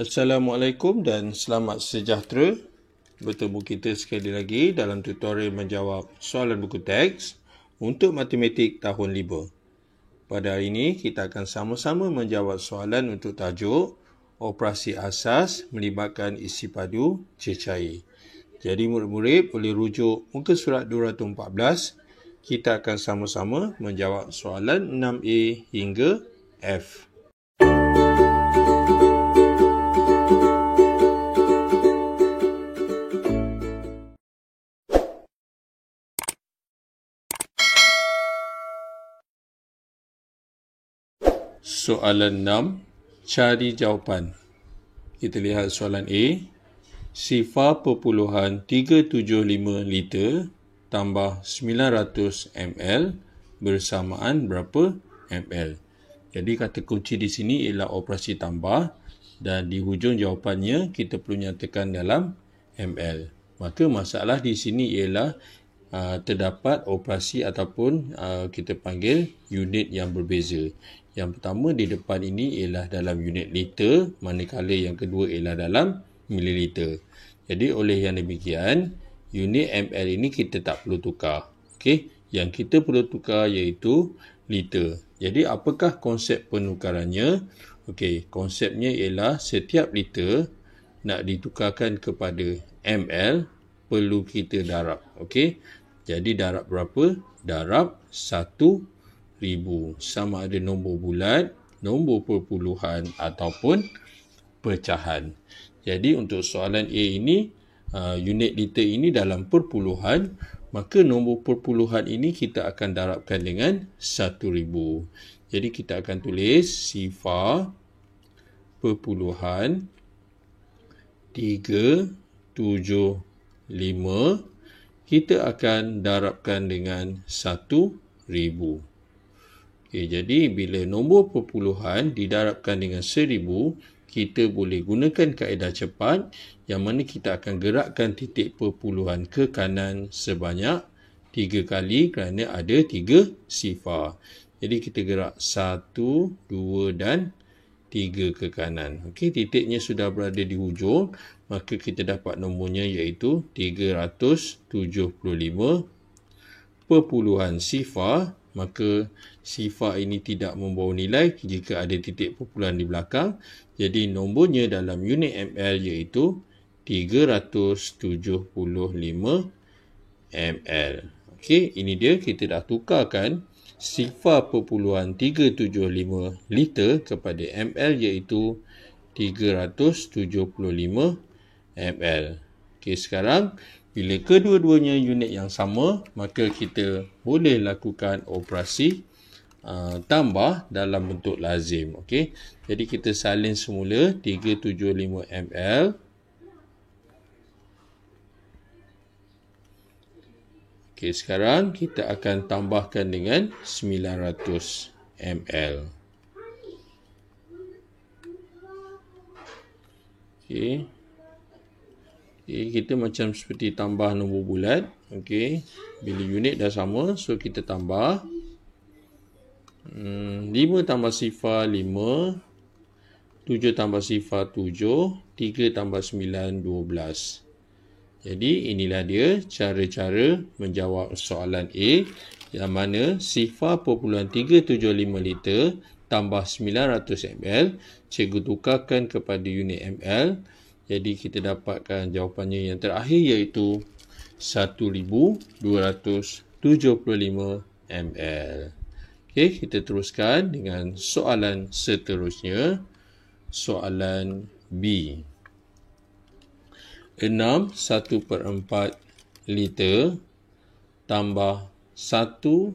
Assalamualaikum dan selamat sejahtera. Bertemu kita sekali lagi dalam tutorial menjawab soalan buku teks untuk matematik tahun 5. Pada hari ini kita akan sama-sama menjawab soalan untuk tajuk operasi asas melibatkan isi padu cecair. Jadi murid-murid boleh rujuk muka surat 214. Kita akan sama-sama menjawab soalan 6A hingga F. Soalan 6, cari jawapan. Kita lihat soalan A. Sifar perpuluhan 375 liter tambah 900 ml bersamaan berapa ml? Jadi kata kunci di sini ialah operasi tambah dan di hujung jawapannya kita perlu nyatakan dalam ml. Maka masalah di sini ialah terdapat operasi ataupun kita panggil unit yang berbeza. Yang pertama di depan ini ialah dalam unit liter, manakala yang kedua ialah dalam mililiter. Jadi oleh yang demikian, unit ml ini kita tak perlu tukar. Okey, yang kita perlu tukar iaitu liter. Jadi apakah konsep penukarannya? Okey, konsepnya ialah setiap liter nak ditukarkan kepada ml perlu kita darab. Okey. Jadi darab berapa? Darab 1000 sama ada nombor bulat, nombor perpuluhan ataupun pecahan. Jadi untuk soalan A ini, unit liter ini dalam perpuluhan, maka nombor perpuluhan ini kita akan darabkan dengan 1000. Jadi kita akan tulis sifar perpuluhan 375 kita akan darabkan dengan 1000. Okay, jadi bila nombor perpuluhan didarabkan dengan 1000, kita boleh gunakan kaedah cepat yang mana kita akan gerakkan titik perpuluhan ke kanan sebanyak 3 kali kerana ada 3 sifar. Jadi kita gerak 1, 2 dan 3 ke kanan. Okey, titiknya sudah berada di hujung, maka kita dapat nombornya iaitu 375 perpuluhan sifar. Maka sifar ini tidak membawa nilai jika ada titik perpuluhan di belakang. Jadi nombornya dalam unit ml iaitu 375 ml. Okey, ini dia kita dah tukarkan sifar perpuluhan 375 liter kepada ml iaitu 375 ml. Okey, sekarang bila kedua-duanya unit yang sama, maka kita boleh lakukan operasi tambah dalam bentuk lazim. Okey, jadi kita salin semula 375 ml. Okey, sekarang kita akan tambahkan dengan 900 ml. Okey. Kita macam seperti tambah nombor bulat. Okey, bila unit dah sama, so kita tambah 5 tambah sifar 5, 7 tambah sifar 7, 3 tambah 9 12. Jadi inilah dia cara-cara menjawab soalan A yang mana sifar perpuluhan 375 liter tambah 900 ml cikgu tukarkan kepada unit ml. Jadi kita dapatkan jawapannya yang terakhir iaitu 1275 ml. Okey, kita teruskan dengan soalan seterusnya. Soalan B. 6/1/4 liter tambah 1140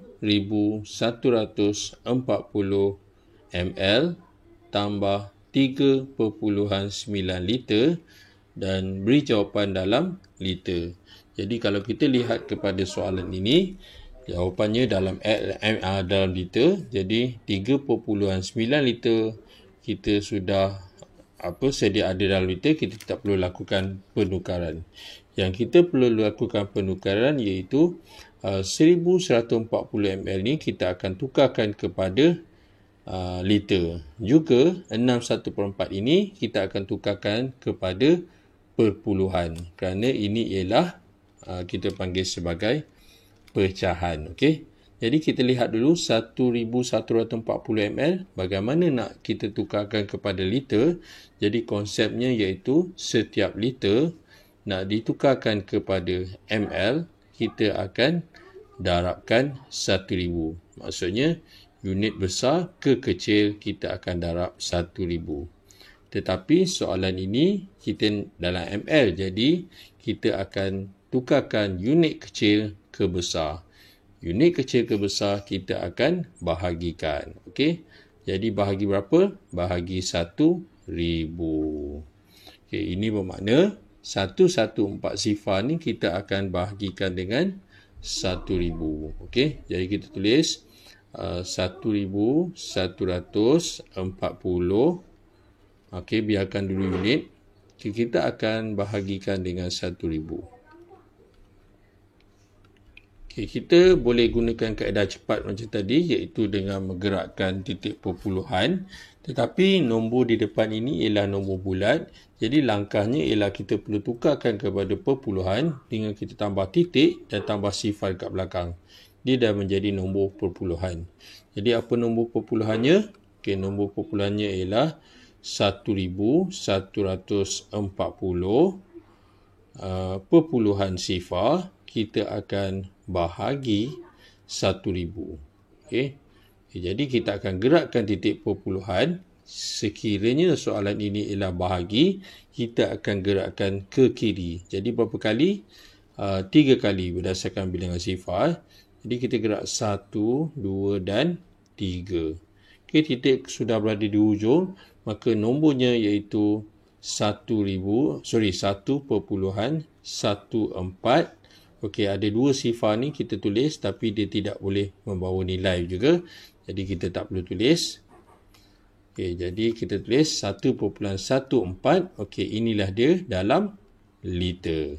ml tambah 3.9 liter dan beri jawapan dalam liter. Jadi kalau kita lihat kepada soalan ini, jawapannya dalam liter. Jadi 3.9 liter kita sudah sedia ada dalam liter, kita tak perlu lakukan penukaran. Yang kita perlu lakukan penukaran iaitu 1140 ml ni kita akan tukarkan kepada liter. Juga 6/1/4 ini kita akan tukarkan kepada perpuluhan. Kerana ini ialah kita panggil sebagai pecahan. Okey. Jadi kita lihat dulu 1140 ml. Bagaimana nak kita tukarkan kepada liter. Jadi konsepnya iaitu setiap liter nak ditukarkan kepada ml, kita akan darabkan 1000. Maksudnya unit besar ke kecil kita akan darab 1000. Tetapi soalan ini kita dalam ml, jadi kita akan tukarkan unit kecil ke besar. Unit kecil ke besar kita akan bahagikan. Okey. Jadi bahagi berapa? Bahagi 1000. Okey, ini bermakna 114 sifar ni kita akan bahagikan dengan 1000. Okey. Jadi kita tulis 1140. Okey, biarkan dulu unit. Kita akan bahagikan dengan 1000. Okay, kita boleh gunakan kaedah cepat macam tadi, iaitu dengan menggerakkan titik perpuluhan. Tetapi nombor di depan ini ialah nombor bulat. Jadi langkahnya ialah kita perlu tukarkan kepada perpuluhan dengan kita tambah titik dan tambah sifar kat belakang. Dia dah menjadi nombor perpuluhan. Jadi apa nombor perpuluhannya? Okay, nombor perpuluhannya ialah 1140 perpuluhan sifar. Kita akan bahagi 1000. Okey. Jadi kita akan gerakkan titik perpuluhan. Sekiranya soalan ini ialah bahagi, kita akan gerakkan ke kiri. Jadi berapa kali? 3 kali berdasarkan bilangan sifar. Jadi kita gerak 1, 2 dan 3. Okey, titik sudah berada di hujung, maka nombornya iaitu 1.14. Okey, ada 2 sifar ni kita tulis tapi dia tidak boleh membawa nilai juga. Jadi kita tak perlu tulis. Okey, jadi kita tulis 1.14. Okey, inilah dia dalam liter.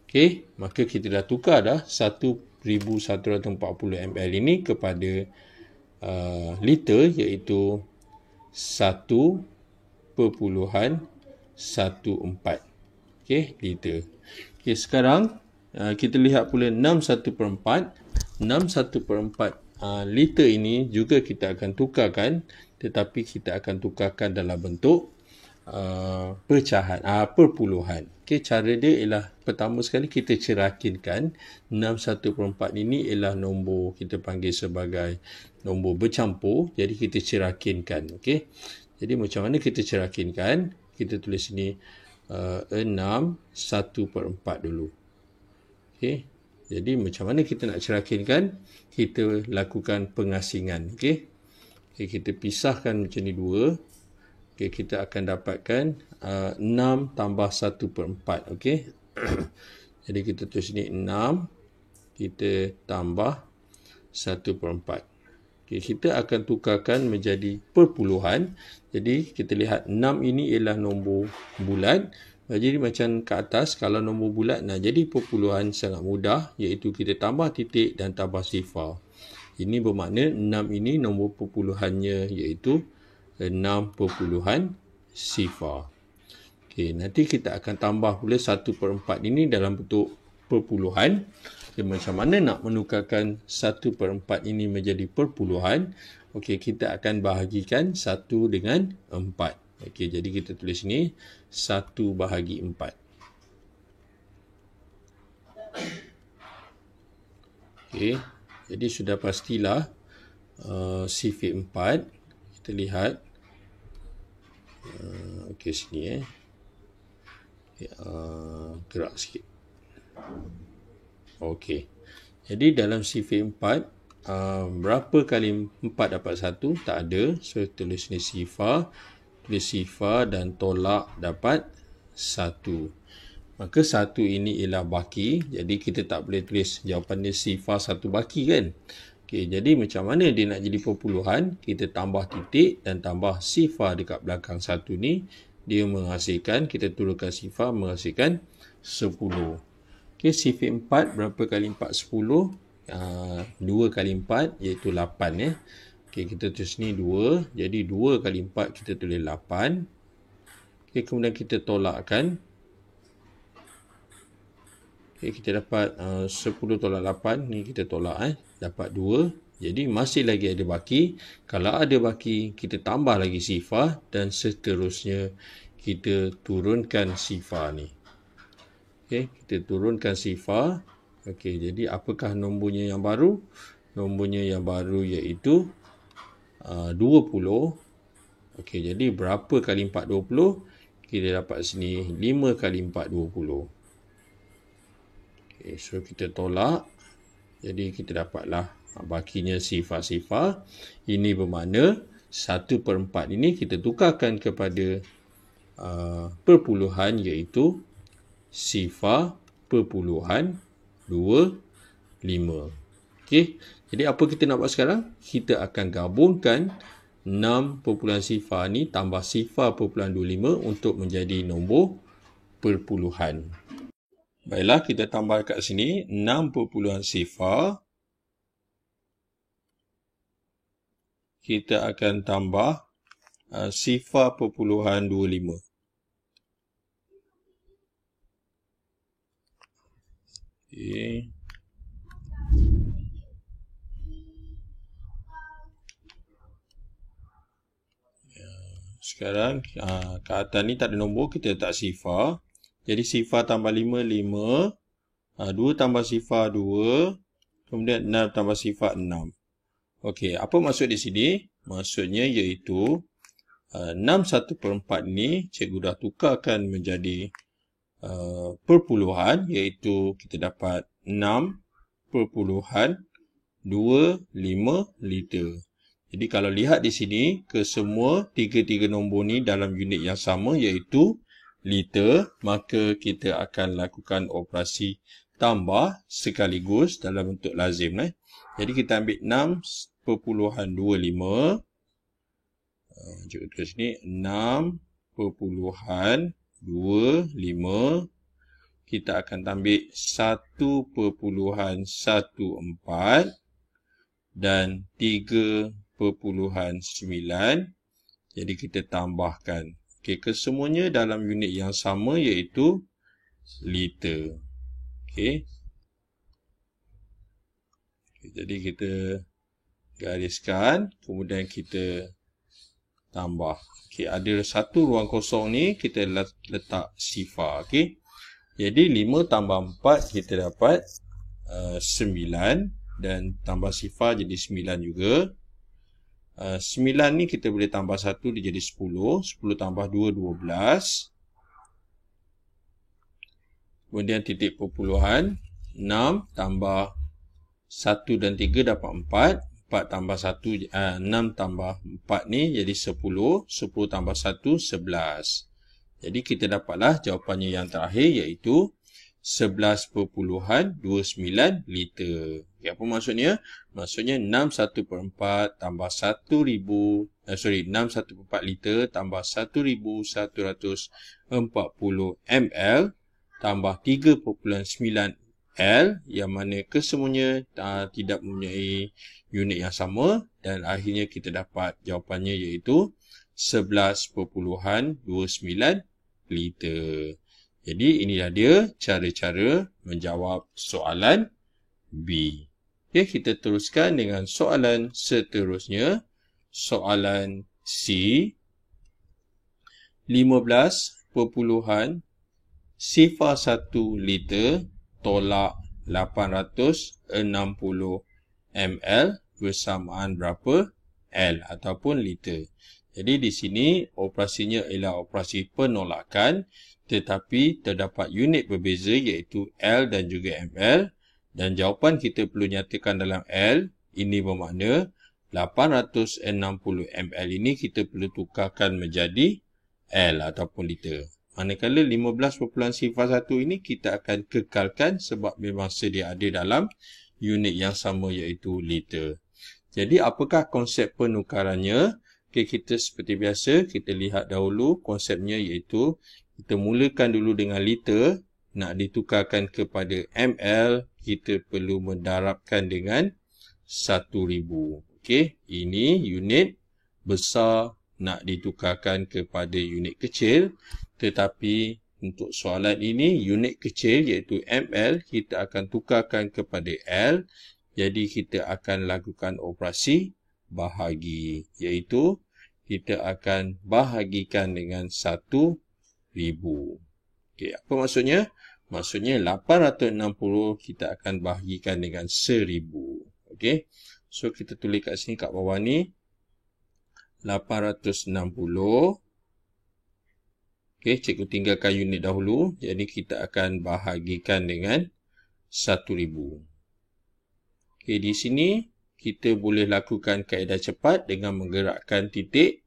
Okey, maka kita dah tukar dah 1140 ml ini kepada liter, iaitu 1.14. Okey, liter. Okey, sekarang kita lihat pula 6/1/4. 6/1/4 liter ini juga kita akan tukarkan, tetapi kita akan tukarkan dalam bentuk pecahan, perpuluhan. Okey, cara dia ialah pertama sekali kita cerakinkan. 6/1/4 ini ialah nombor kita panggil sebagai nombor bercampur. Jadi kita cerakinkan. Okey. Jadi macam mana kita cerakinkan? Kita tulis sini 6/1/4 dulu. Okey. Jadi macam mana kita nak cerakinkan? Kita lakukan pengasingan. Okey. Okey, kita pisahkan macam ni dua. Okey, kita akan dapatkan 6 tambah 1/4. Okey. Jadi kita tulis ni 6, kita tambah 1/4. Okey, kita akan tukarkan menjadi perpuluhan. Jadi kita lihat 6 ini ialah nombor bulat. Jadi macam ke atas, kalau nombor bulat nak jadi perpuluhan sangat mudah, iaitu kita tambah titik dan tambah sifar. Ini bermakna 6 ini nombor perpuluhannya iaitu 6 perpuluhan sifar. Okey, nanti kita akan tambah pula 1/4 ini dalam bentuk perpuluhan. Okay, macam mana nak menukarkan 1/4 ini menjadi perpuluhan? Okey, kita akan bahagikan 1 dengan 4. Okey, jadi kita tulis ni 1 bahagi 4. Okey, jadi sudah pastilah sifar 4. Kita lihat. Okey, sini gerak sikit. Okey, jadi dalam sifar 4, berapa kali 4 dapat 1? Tak ada. So tulis ni sifar. Tulis sifar dan tolak dapat 1. Maka 1 ini ialah baki. Jadi kita tak boleh tulis jawapan dia sifar 1 baki kan. Okey, jadi macam mana dia nak jadi perpuluhan? Kita tambah titik dan tambah sifar dekat belakang 1 ni. Dia menghasilkan, kita turunkan sifar menghasilkan 10. Okey, sifar 4, berapa kali 4? 10. 2 kali 4 iaitu 8 ya. Okey, kita tulis ni 2. Jadi 2 kali 4 kita tulis 8. Okey, kemudian kita tolakkan. Okey, kita dapat 10 tolak 8. Ni kita tolak dapat 2. Jadi masih lagi ada baki. Kalau ada baki, kita tambah lagi sifar dan seterusnya kita turunkan sifar ni. Okey, kita turunkan sifar. Okey, jadi apakah nombornya yang baru? Nombornya yang baru iaitu 20. Okey, jadi berapa kali 4 20? Kita dapat sini 5 kali 4 20. Okey, so kita tolak. Jadi kita dapatlah bakinya sifar-sifar. Ini bermakna 1/4 ini kita tukarkan kepada perpuluhan iaitu sifar perpuluhan 25. Okey. Jadi apa kita nak buat sekarang? Kita akan gabungkan 6 perpuluhan sifar ni tambah sifar perpuluhan 25 untuk menjadi nombor perpuluhan. Baiklah, kita tambah kat sini 6 perpuluhan sifar. Kita akan tambah sifar perpuluhan 25. Okey. Sekarang kat atas ni tak ada nombor, kita letak sifar. Jadi sifar tambah 5, 5. 2 tambah sifar 2. Kemudian 6 tambah sifar 6. Okey, apa maksud di sini? Maksudnya iaitu 6 1/4 ni cikgu dah tukarkan menjadi perpuluhan, iaitu kita dapat 6.25 liter. Jadi kalau lihat di sini, kesemua tiga-tiga nombor ni dalam unit yang sama iaitu liter, maka kita akan lakukan operasi tambah sekaligus dalam bentuk lazim. Jadi kita ambil 6.25. Cikgu tulis ni 6.25. Kita akan ambil 1.14 dan 3.9. Jadi kita tambahkan. Okey, kesemuanya dalam unit yang sama iaitu liter. Okey. Jadi kita gariskan, kemudian kita tambah. Okey, ada satu ruang kosong ni kita letak sifar. Okey. Jadi 5 tambah 4 kita dapat 9 dan tambah sifar jadi 9 juga. 9 ni kita boleh tambah 1 dia jadi 10. 10 tambah 2, 12. Kemudian titik perpuluhan. 6 tambah 1 dan 3 dapat 4. 4 tambah 1, 6 tambah 4 ni jadi 10. 10 tambah 1, 11. Jadi kita dapatlah jawapannya yang terakhir iaitu 11.29 liter. Okay, apa maksudnya? Maksudnya 6 1/4 tambah 6 1/4 liter tambah 1140 ml tambah 3.9 L yang mana kesemuanya tidak mempunyai unit yang sama dan akhirnya kita dapat jawapannya iaitu 11.29 liter. Jadi inilah dia cara-cara menjawab soalan B. Okay, kita teruskan dengan soalan seterusnya. Soalan C. 15.01 liter tolak 860 ml bersamaan berapa? L ataupun liter. Jadi di sini operasinya ialah operasi penolakan, tetapi terdapat unit berbeza iaitu L dan juga ml. Dan jawapan kita perlu nyatakan dalam L. Ini bermakna 860 ml ini kita perlu tukarkan menjadi L ataupun liter. Manakala 15.01 ini kita akan kekalkan sebab memang sedia ada dalam unit yang sama iaitu liter. Jadi apakah konsep penukarannya? Okay, kita seperti biasa, kita lihat dahulu konsepnya iaitu kita mulakan dulu dengan liter, nak ditukarkan kepada ml, kita perlu mendarabkan dengan 1000. Okey, ini unit besar nak ditukarkan kepada unit kecil, tetapi untuk soalan ini unit kecil iaitu ml kita akan tukarkan kepada L. Jadi kita akan lakukan operasi bahagi, iaitu kita akan bahagikan dengan 1000. Okey, apa maksudnya? Maksudnya 860 kita akan bahagikan dengan 1000. Okey. So kita tulis kat sini kat bawah ni 860. Okey, cikgu tinggalkan unit dahulu. Jadi kita akan bahagikan dengan 1000. Okey, di sini kita boleh lakukan kaedah cepat dengan menggerakkan titik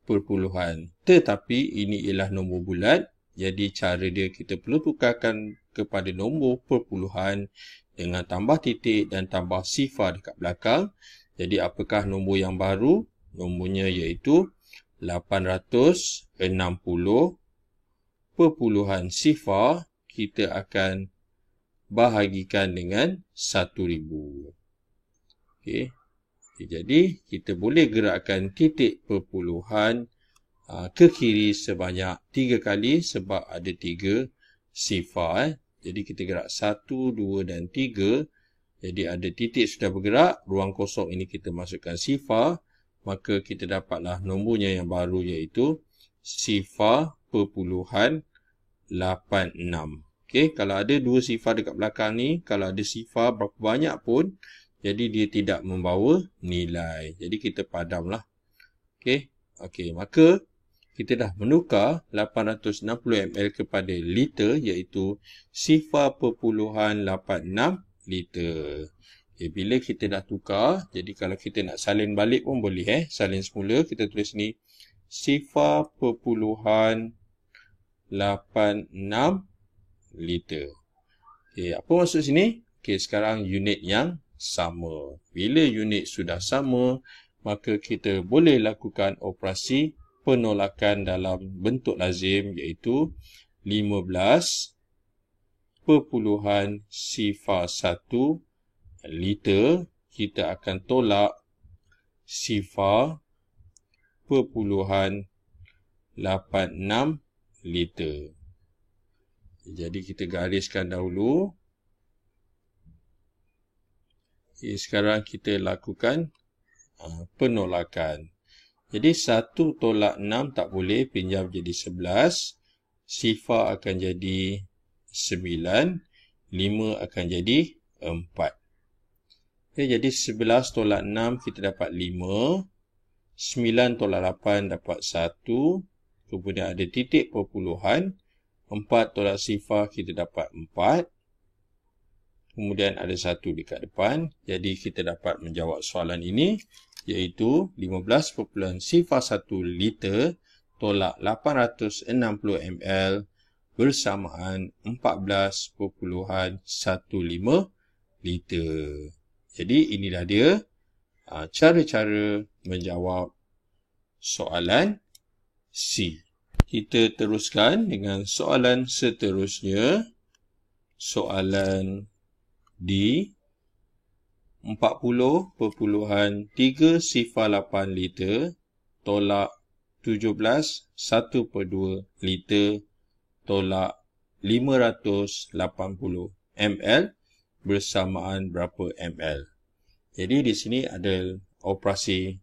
perpuluhan. Tetapi ini ialah nombor bulat. Jadi cara dia kita perlu tukarkan kepada nombor perpuluhan dengan tambah titik dan tambah sifar dekat belakang. Jadi apakah nombor yang baru? Nombornya iaitu 860 perpuluhan sifar kita akan bahagikan dengan 1000. Okey. Jadi kita boleh gerakkan titik perpuluhan ke kiri sebanyak 3 kali sebab ada 3 sifar. Jadi kita gerak 1, 2 dan 3. Jadi ada titik sudah bergerak, ruang kosong ini kita masukkan sifar. Maka kita dapatlah nombornya yang baru iaitu sifar perpuluhan 86. Okey, kalau ada 2 sifar dekat belakang ni, kalau ada sifar berapa banyak pun, jadi dia tidak membawa nilai. Jadi kita padamlah. Okey, maka kita dah menukar 860 ml kepada liter iaitu sifar perpuluhan 86 liter. Okay, bila kita dah tukar, jadi kalau kita nak salin balik pun boleh. Salin semula, kita tulis ni sifar perpuluhan 86 liter. Okay, apa maksud sini? Okay, sekarang unit yang sama. Bila unit sudah sama, maka kita boleh lakukan operasi penolakan dalam bentuk lazim iaitu 15 perpuluhan sifar 1 liter kita akan tolak sifar perpuluhan 86 liter. Jadi kita gariskan dahulu. Okay, sekarang kita lakukan penolakan. Jadi 1 tolak 6 tak boleh, pinjam jadi 11. Sifar akan jadi 9. 5 akan jadi 4. Okay, jadi 11 tolak 6 kita dapat 5. 9 tolak 8 dapat 1. Kemudian ada titik perpuluhan. 4 tolak sifar kita dapat 4. Kemudian ada 1 dekat depan. Jadi kita dapat menjawab soalan ini. Iaitu 15 perpuluhan sifar 1 liter tolak 860 ml bersamaan 14.15 liter. Jadi inilah dia cara-cara menjawab soalan C. Kita teruskan dengan soalan seterusnya. Soalan D. 40.308 liter tolak 17 1/2 liter tolak 580 ml bersamaan berapa ml. Jadi di sini ada operasi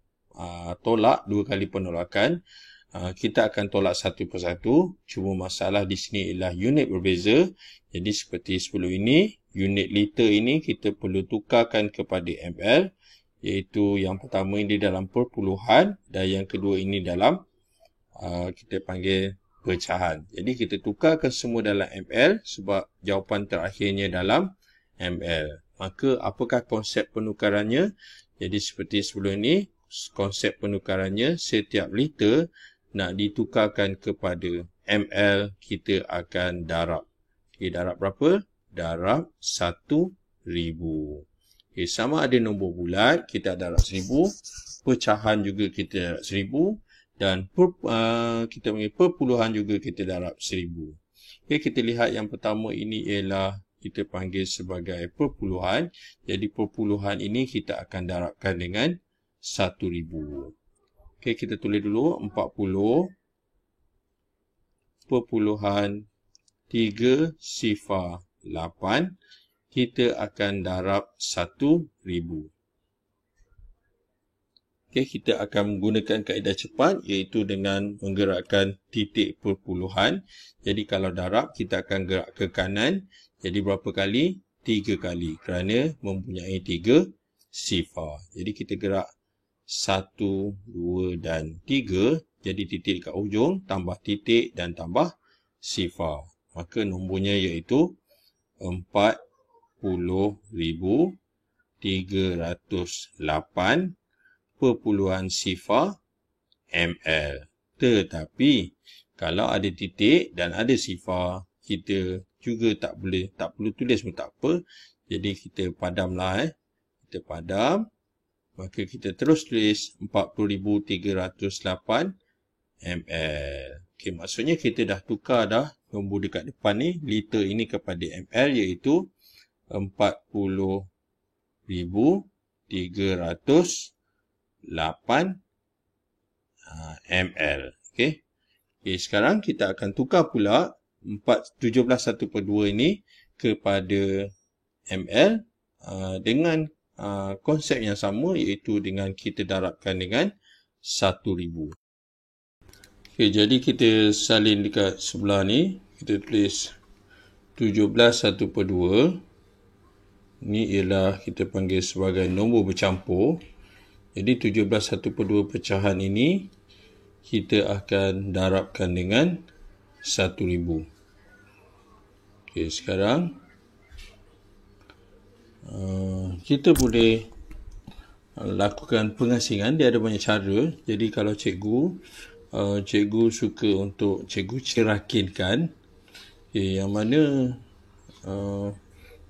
tolak, 2 kali penolakan. Kita akan tolak satu persatu. Cuma masalah di sini ialah unit berbeza. Jadi seperti sebelum ini, unit liter ini kita perlu tukarkan kepada ml. Iaitu yang pertama ini dalam perpuluhan dan yang kedua ini dalam kita panggil pecahan. Jadi kita tukarkan semua dalam ml sebab jawapan terakhirnya dalam ml. Maka apakah konsep penukarannya? Jadi seperti sebelum ini, konsep penukarannya setiap liter nak ditukarkan kepada ml, kita akan darab. Okay, darab berapa? Darab 1000. Okay, sama ada nombor bulat, kita darab 1000. Pecahan juga kita darab 1000. Dan kita panggil perpuluhan juga kita darab 1000. Okay, kita lihat yang pertama ini ialah kita panggil sebagai perpuluhan. Jadi perpuluhan ini kita akan darabkan dengan 1000. Okey, kita tulis dulu 40.308. Kita akan darab 1000. Okey, kita akan menggunakan kaedah cepat iaitu dengan menggerakkan titik perpuluhan. Jadi kalau darab, kita akan gerak ke kanan. Jadi berapa kali? 3 kali kerana mempunyai 3 sifar. Jadi kita gerak 1, 2 dan 3. Jadi titik dekat hujung, tambah titik dan tambah sifar. Maka nombornya iaitu 40.308 perpuluhan sifar ml. Tetapi kalau ada titik dan ada sifar, kita juga tak perlu tulis pun tak apa. Jadi kita padamlah. Kita padam. Maka kita terus tulis 40.308 ml. Okey, maksudnya kita dah tukar dah nombor dekat depan ni, liter ini kepada ml, iaitu 40.308 ml. Okey. Okey, sekarang kita akan tukar pula 17/1/2 ini kepada ml dengan konsep yang sama, iaitu dengan kita darabkan dengan 1000. Okey, jadi kita salin dekat sebelah ni, kita tulis 17/1/2. Ini ialah kita panggil sebagai nombor bercampur. Jadi 17/1/2 pecahan ini kita akan darabkan dengan 1000. Okey, sekarang kita boleh lakukan pengasingan. Dia ada banyak cara. Jadi kalau cikgu suka untuk cikgu cerakinkan, yang mana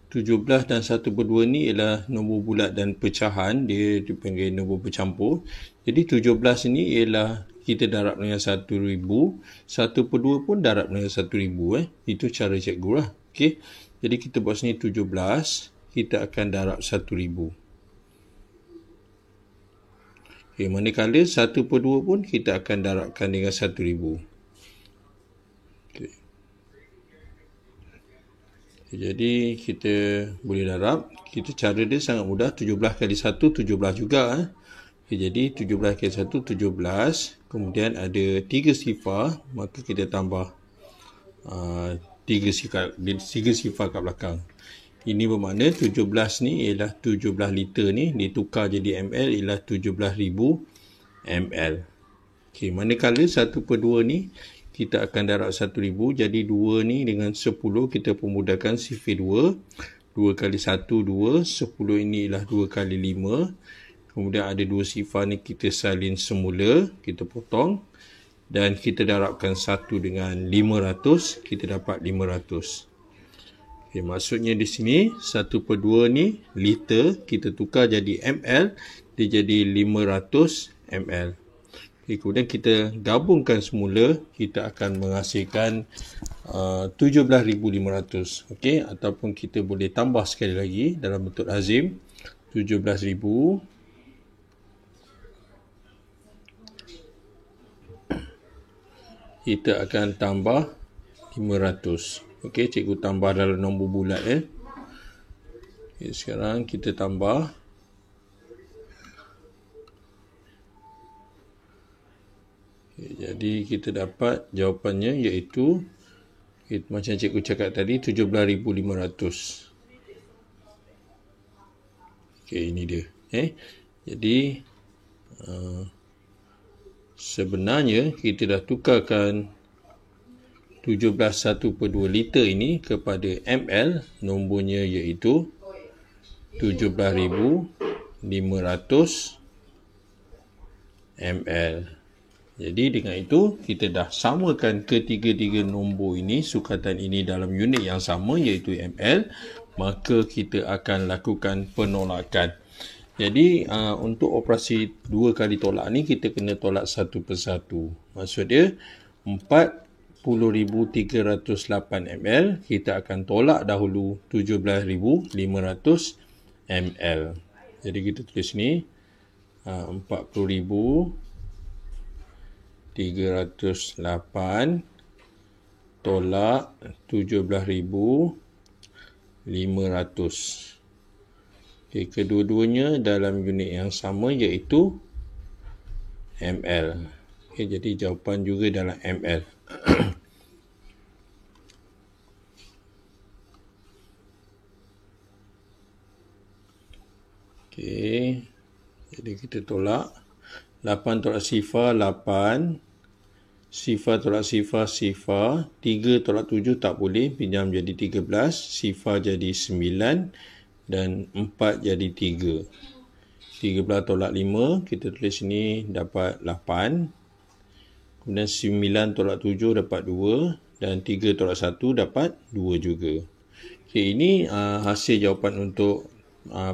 17 dan 1/2 ni ialah nombor bulat dan pecahan. Dia dipanggil nombor bercampur. Jadi 17 ni ialah kita darab dengan 1000. 1/2 pun darab dengan 1000. Itu cara cikgu lah. Okay. Jadi kita buat sini 17. Kita akan darab 1000. Okay, manakala 1/2 pun kita akan darabkan dengan 1000. Okay. Jadi kita boleh darab. Cara dia sangat mudah. 17 kali 1, 17 juga. Jadi 17 kali 1, 17. Kemudian ada 3 sifar. Maka kita tambah 3 sifar kat belakang. Ini bermakna 17 ni ialah 17 liter ni. Ditukar jadi ml ialah 17,000 ml. Okay, manakala 1/2 ni kita akan darab 1000. Jadi 2 ni dengan 10 kita pemudahkan sifar 2. 2 kali 1, 2. 10 ini ialah 2 kali 5. Kemudian ada 2 sifar ni kita salin semula. Kita potong. Dan kita darabkan 1 dengan 500. Kita dapat 500. Okay, maksudnya di sini 1/2 ni liter. Kita tukar jadi ml. Dia jadi 500 ml. Kemudian kita gabungkan semula, kita akan menghasilkan 17,500. Okey, ataupun kita boleh tambah sekali lagi dalam bentuk lazim. 17,000 kita akan tambah 500. Okey, cikgu tambah dalam nombor bulat. Okay, sekarang kita tambah. Jadi kita dapat jawapannya iaitu macam cikgu cakap tadi 17,500. Okey, ini dia. Jadi sebenarnya kita dah tukarkan 17/1/2 liter ini kepada ml. Nombornya iaitu 17,500 ml. Jadi dengan itu, kita dah samakan ketiga-tiga nombor ini, sukatan ini dalam unit yang sama iaitu ml. Maka kita akan lakukan penolakan. Jadi untuk operasi 2 kali tolak ni, kita kena tolak satu persatu. Maksud dia 40,308 ml. Kita akan tolak dahulu 17,500 ml. Jadi kita tulis ni 40,308 tolak 17,500. Okay, kedua-duanya dalam unit yang sama iaitu ml. Okay, jadi jawapan juga dalam ml. Okay, jadi kita tolak 8 tolak sifar 8, sifar tolak sifar sifar, 3 tolak 7 tak boleh, pinjam jadi 13, sifar jadi 9 dan 4 jadi 3. 13 tolak 5, kita tulis sini dapat 8. Kemudian 9 tolak 7 dapat 2 dan 3 tolak 1 dapat 2 juga. Okay, ini hasil jawapan untuk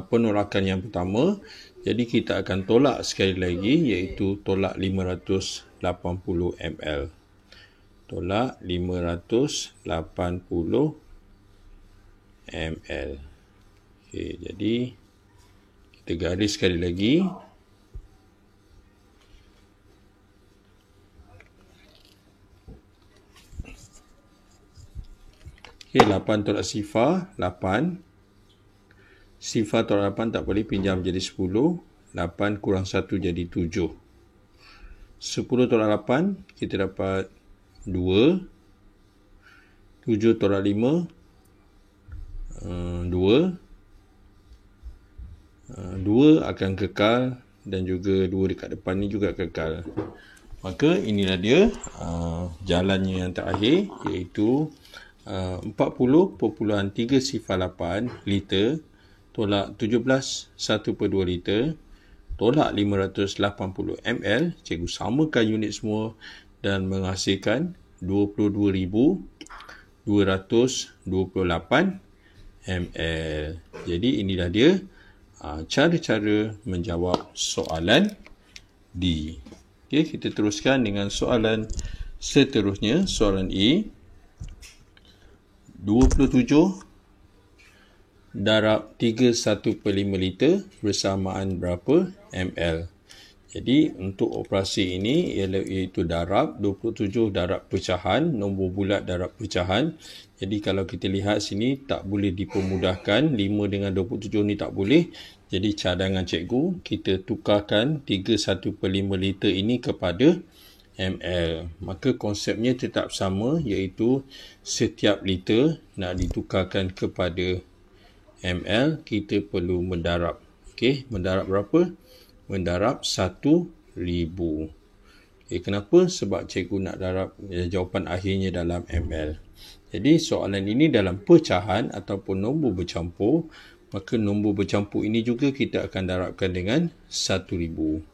penolakan yang pertama. Jadi kita akan tolak sekali lagi iaitu tolak 580 ml. Tolak 580 ml. Okay, jadi kita garis sekali lagi. Okay, 8 tolak sifar 8. Sifar tolak 8 tak boleh, pinjam jadi 10. 8 kurang 1 jadi 7. 10 tolak 8 kita dapat 2. 7 tolak 5 2. 2 akan kekal dan juga 2 dekat depan ni juga kekal. Maka inilah dia jalannya yang terakhir iaitu 40.3 sifar 8 liter tolak 17 1/2 liter tolak 580 ml. Cikgu samakan unit semua dan menghasilkan 22,228 ml. Jadi inilah dia cara-cara menjawab soalan D. Okay, kita teruskan dengan soalan seterusnya. Soalan E. 27 darab 31/5 liter bersamaan berapa ml? Jadi untuk operasi ini iaitu darab 27 darab pecahan, nombor bulat darab pecahan. Jadi kalau kita lihat sini tak boleh dipermudahkan, 5 dengan 27 ni tak boleh. Jadi cadangan cikgu, kita tukarkan 31/5 liter ini kepada ml. Maka konsepnya tetap sama iaitu setiap liter nak ditukarkan kepada ml, kita perlu mendarab. Okey, mendarab berapa? Mendarab 1,000. Okay, kenapa? Sebab cikgu nak darab jawapan akhirnya dalam ml. Jadi soalan ini dalam pecahan ataupun nombor bercampur, maka nombor bercampur ini juga kita akan darabkan dengan 1,000.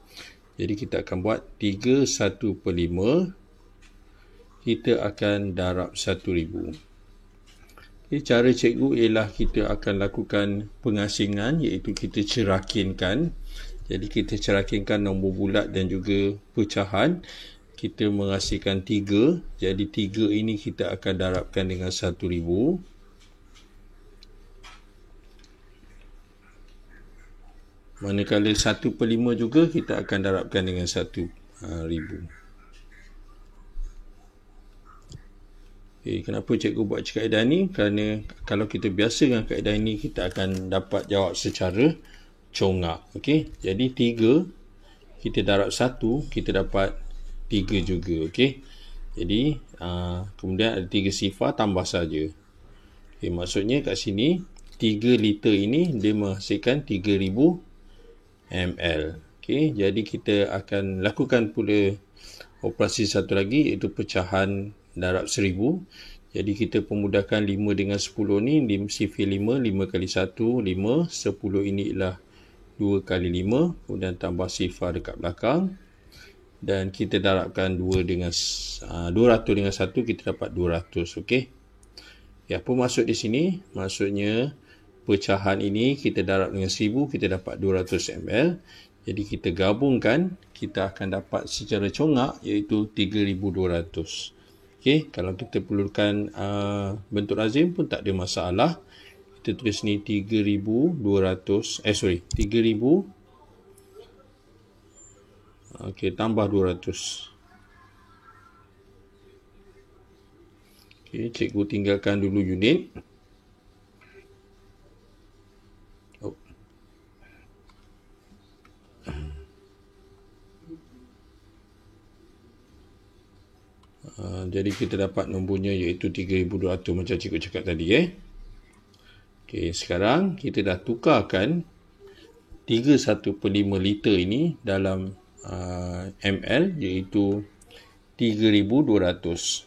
Jadi kita akan buat 31/5, kita akan darab 1,000. Okay, cara cikgu ialah kita akan lakukan pengasingan iaitu kita cerakinkan. Jadi kita cerakinkan nombor bulat dan juga pecahan. Kita menghasilkan 3. Jadi 3 ini kita akan darabkan dengan 1,000. Manakala 1/5 juga kita akan darabkan dengan 1,000. Okay, kenapa cikgu buat kaedah ni? Kerana kalau kita biasa dengan kaedah ini, kita akan dapat jawab secara congak. Okey, jadi 3 kita darab 1, kita dapat 3 juga. Okey, jadi kemudian ada 3 sifar, tambah saja. Okey, maksudnya kat sini 3 liter ini dia menghasilkan 3,000 ml. Okey, jadi kita akan lakukan pula operasi satu lagi iaitu pecahan darab 1,000. Jadi kita pemudahkan 5 dengan 10 ni, sifar 5, 5 kali 1, 5, 10 ini ialah 2 kali 5, kemudian tambah sifar dekat belakang. Dan kita darabkan 200 dengan 1, kita dapat 200. Okey. Ya, apa maksud di sini? Maksudnya pecahan ini kita darab dengan 1,000, kita dapat 200 ml. Jadi kita gabungkan, kita akan dapat secara congak iaitu 3,200. Okey, kalau kita perlukan bentuk lazim pun tak ada masalah. Kita tulis ni 3,200, 3,000 Okey, tambah 200. Okey, cikgu tinggalkan dulu unit. Oh. Jadi kita dapat nombornya iaitu 3,200 macam cikgu cakap tadi. Okey, sekarang kita dah tukarkan 31/5 liter ini dalam ml iaitu 3,200.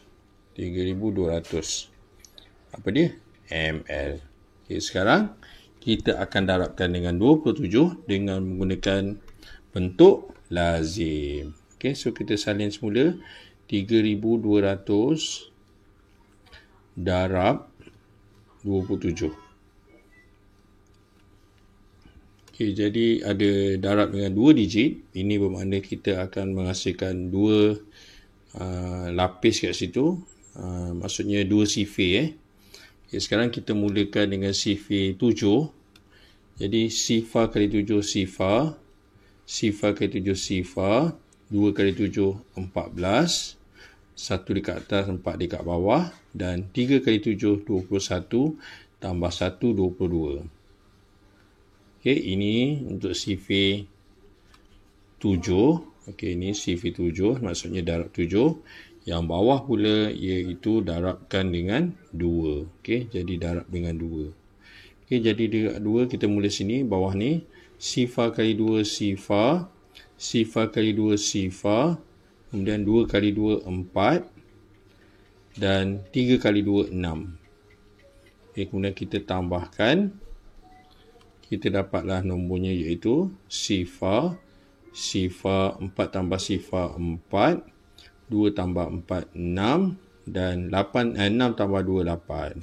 3,200. Apa dia? ml. Okey, sekarang kita akan darabkan dengan 27 dengan menggunakan bentuk lazim. Okey, so kita salin semula 3,200 darab 27. Okey, jadi ada darab dengan 2 digit. Ini bermakna kita akan menghasilkan 2 lapis kat situ. Maksudnya 2 sifir. Okay, sekarang kita mulakan dengan sifir 7. Jadi sifar kali 7 sifar. Sifar kali 7 sifar. 2 kali 7 14. 1 dekat atas, 4 dekat bawah. Dan 3 kali 7 21. Tambah 1 22. Okey, ini untuk sifir 7. Okey, ini sifir 7, maksudnya darab 7. Yang bawah pula iaitu darabkan dengan 2. Okey, jadi darab dengan 2. Okey, jadi darab 2 kita mula sini, bawah ni. Sifar kali 2 sifar. Sifar kali 2 sifar. Kemudian 2 kali 2 4. Dan 3 kali 2 6. Okey, kemudian kita tambahkan. Kita dapatlah nombornya iaitu sifar. Sifar 4 tambah sifar 4. 2 tambah 4 6. Dan 6 tambah 2 8.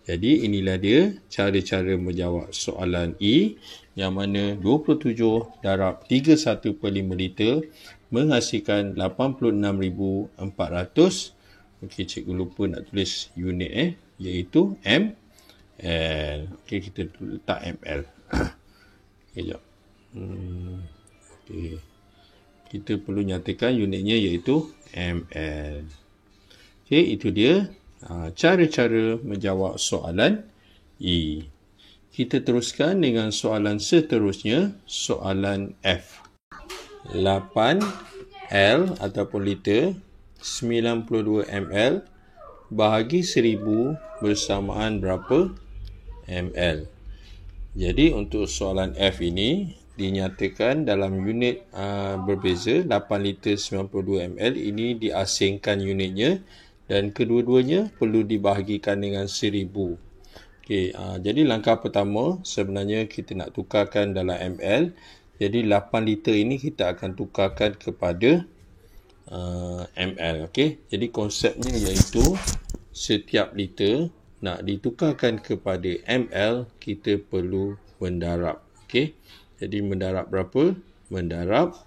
Jadi inilah dia cara-cara menjawab soalan E. Yang mana 27 darab 31/5 liter menghasilkan 86,400. Okey, cikgu lupa nak tulis unit iaitu ml. Okey, kita letak ml. Okey, jap. Okey. Kita perlu nyatakan unitnya iaitu ml. Okey, itu dia cara-cara menjawab soalan E. Kita teruskan dengan soalan seterusnya, soalan F. 8 L ataupun liter 92 ml bahagi 1000 bersamaan berapa ml. Jadi untuk soalan F ini dinyatakan dalam unit berbeza. 8 liter 92 ml ini diasingkan unitnya dan kedua-duanya perlu dibahagikan dengan 1000. Okey, jadi langkah pertama sebenarnya kita nak tukarkan dalam ml. Jadi 8 liter ini kita akan tukarkan kepada ml. Okey, jadi konsepnya iaitu setiap liter nak ditukarkan kepada ml, kita perlu mendarab. Okey, jadi mendarab berapa? Mendarab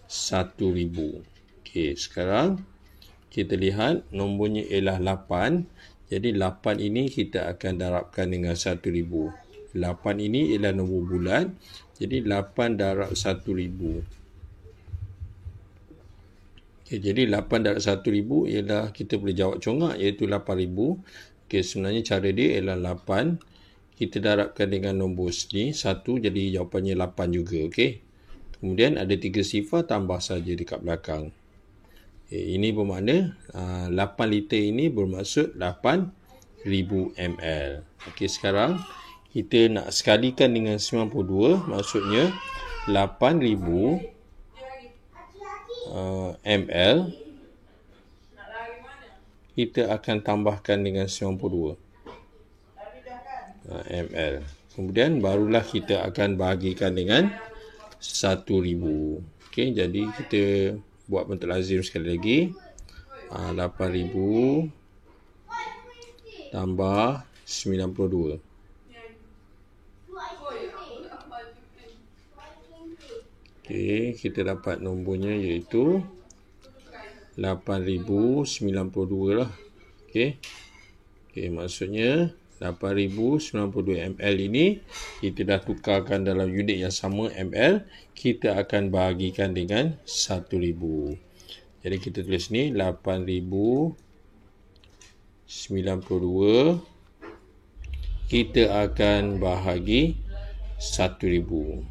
1000. Okey, sekarang kita lihat nombornya ialah 8. Jadi 8 ini kita akan darabkan dengan 1000. 8 ini ialah nombor bulat. Jadi 8 darab 1000. Okey, jadi 8 darab 1000 ialah kita boleh jawab congak iaitu 8000. Okey, sebenarnya cara dia ialah 8. Kita darabkan dengan nombor sini 1, jadi jawapannya 8 juga. Okey. Kemudian ada 3 sifar, tambah saja dekat belakang. Okay, ini bermakna 8 liter ini bermaksud 8000 ml. Okey, sekarang kita nak sekalikan dengan 92, maksudnya 8000 ml kita akan tambahkan dengan 92 ml. Kemudian barulah kita akan bahagikan dengan 1000. Okey, jadi kita buat bentuk lazim sekali lagi. 8000 tambah 92. Okey, kita dapat nombornya iaitu 8092 lah. Okey. Okey, maksudnya 8092 ml ini kita dah tukarkan dalam unit yang sama ml, kita akan bahagikan dengan 1000. Jadi kita tulis ni 8092 kita akan bahagi 1000.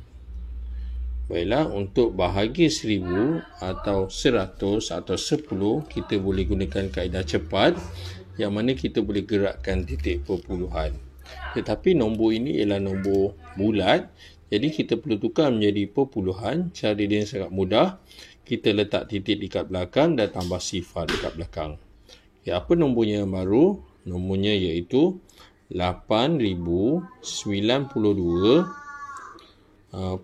Baiklah, untuk bahagi 1000 atau 100 atau 10, kita boleh gunakan kaedah cepat yang mana kita boleh gerakkan titik perpuluhan. Tetapi nombor ini ialah nombor bulat, jadi kita perlu tukar menjadi perpuluhan. Cara dia sangat mudah. Kita letak titik dekat belakang dan tambah sifar dekat belakang. Okay, apa nombornya yang baru? Nombornya iaitu 8092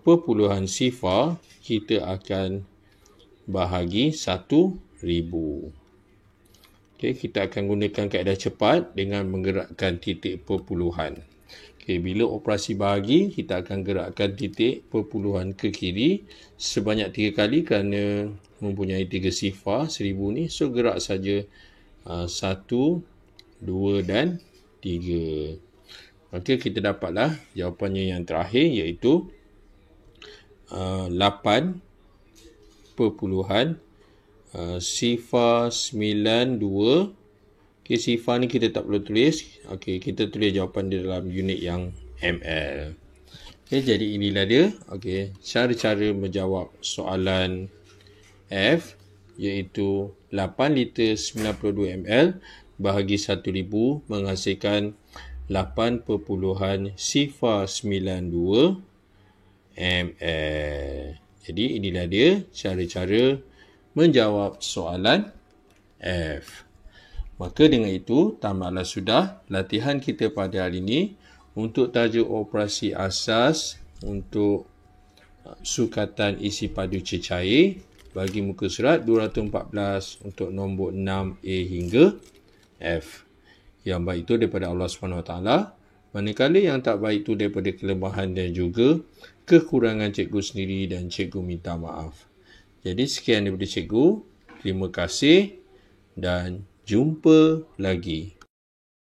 perpuluhan sifar kita akan bahagi 1000. Okay, kita akan gunakan kaedah cepat dengan menggerakkan titik perpuluhan. Okay, bila operasi bahagi, kita akan gerakkan titik perpuluhan ke kiri sebanyak 3 kali kerana mempunyai 3 sifar 1000 ni. So, gerak saja 1, 2 dan 3. Maka kita dapatlah jawapannya yang terakhir iaitu 8 perpuluhan sifar 92. Okay, sifar ni kita tak perlu tulis. Okay, kita tulis jawapan di dalam unit yang ml. Okay, jadi inilah dia. Okay, cara-cara menjawab soalan F iaitu 8 liter 92 ml bahagi 1000 menghasilkan 8 perpuluhan sifar 92 ml. Jadi inilah dia cara-cara menjawab soalan F. Maka dengan itu tamatlah sudah latihan kita pada hari ini untuk tajuk operasi asas untuk sukatan isi padu cecair bagi muka surat 214 untuk nombor 6A hingga F. Yang baik itu daripada Allah SWT, manakala yang tak baik itu daripada kelemahan dan juga kekurangan cikgu sendiri dan cikgu minta maaf. Jadi sekian daripada cikgu. Terima kasih dan jumpa lagi.